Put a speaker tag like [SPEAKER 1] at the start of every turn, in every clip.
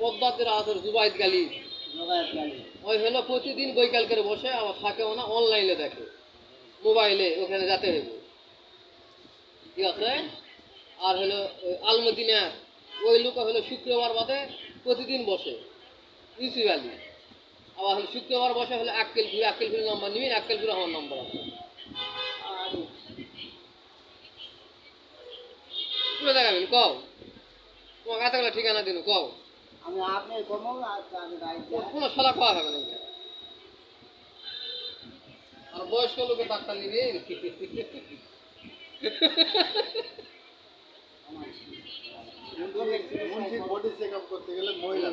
[SPEAKER 1] পদ্মাতে আছে জুবাইদ গালি ওই হলো প্রতিদিন বৈকাল করে বসে আবার থাকেও না অনলাইনে দেখে মোবাইলে ওখানে যেতে হবে ঠিক আছে আর হলো আলমদিনা ওই লোক হলো শুক্রবার বাদে প্রতিদিন বসে ইউসুফ আলী আবার হলো শুক্রবার বসে হলো আক্কেলপুরের নাম্বার নিবি আক্কেলপুরে আমার নাম্বার আছে পুরো দেখাবেন কও তোমার কাছাকাছি ঠিকানা দিন কও
[SPEAKER 2] আমি আপনি কমল
[SPEAKER 1] কোনো সালা খাওয়া হবে না আর বয়স্ক লোকের ডাক্তার নিবি
[SPEAKER 2] বডি চেক আপ করতে গেলে মহিলা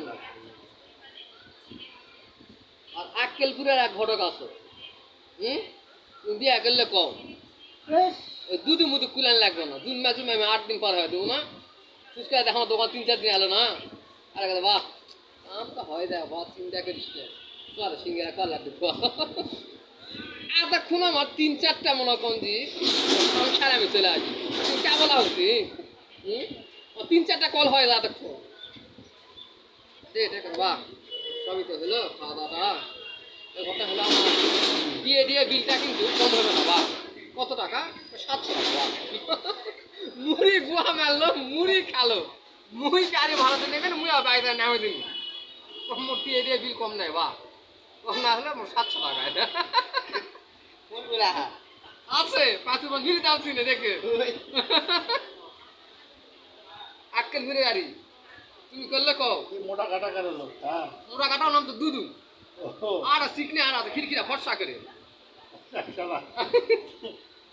[SPEAKER 1] আর আক্কেলপুরের এক ঘটক আছে তুমি বিয়া করলে কম ওই দুধু মুধু কুলান লাগবে না জুন মাসে আমি 8 দিন পার হয়ে দেবো না ফুচকা দেখো দোকান 3-4 দিন এলো না আরে কথা বাহ আম তো হয় দেখ বাহ চিন্তা করিস না তোর সিঙ্গারা কর লাগবে এতক্ষণ আমার 3-4টা মনে করেন যে সংসারে আমি চলে আসি কে বলা হচ্ছে 3-4টা কল হয় এতক্ষণ বাহ সবই তো হলো খাওয়া দাওয়া কথা হলো আমার দিয়ে বিলটা কিন্তু কম হবে না বাহ কত টাকা 700 টাকা মুড়ি গুয়া মারলো মুড়ি খালো মুই গাড়ি ভাড়াতে নেবেন মুই আর বাইরে নামে দিন মোটি দিয়ে বিল কম নাই বাহ কম না হলে 700 টাকা এটা আছে 5 বার বিল দাম ছিল দেখে আক্কেল ঘুরে গাড়ি তুমি করলে কও
[SPEAKER 2] মোটা কাটা করে লোক হ্যাঁ
[SPEAKER 1] মোটা কাটাও নাম তো দুদু আর শিখনে আর আছে খিড়কিরা ফর্সা করে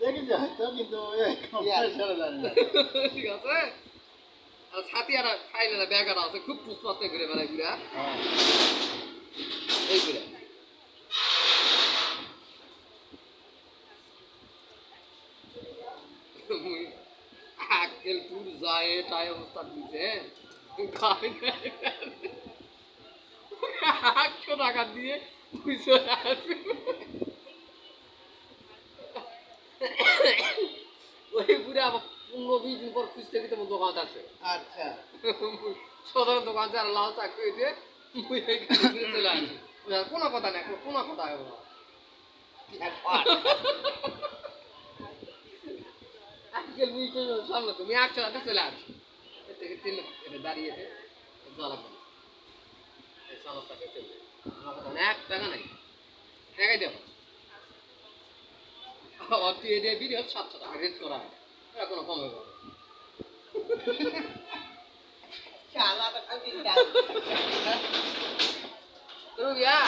[SPEAKER 2] দেখি যায় তো কিন্তু
[SPEAKER 1] ঠিক আছে আর ছাতি আর খাইলে না ব্যাগ আছে খুব পুষ্পাস্তে ঘুরে বেড়ায় ঘুরে এই ঘুরে আক্কেলপুর যায় টাই অবস্থা দিছে 800 টাকা দিয়ে ওই পুরে আবার 15-20 দিন পর খুঁজতে গিয়ে তোমার দোকান আছে
[SPEAKER 2] আচ্ছা
[SPEAKER 1] সাধারণ দোকান আছে আর লাল চাকরি দিয়ে চলে আসি কোনো কথা নেই কোনো কথা হবে না আজকাল বুঝতে সামনে তুমি 800 টাকা চলে আসি এর থেকে 3 দাঁড়িয়েছে জ্বালা করে এই সমস্যাকে চলবে আমার কথা 1 টাকা নাই টাকাই দেবো অতি এরিয়া বিল 700 টাকা রেট করা হয় এটা কোনো কমে হবে
[SPEAKER 2] শালা তো খাবি
[SPEAKER 1] তো গিয়া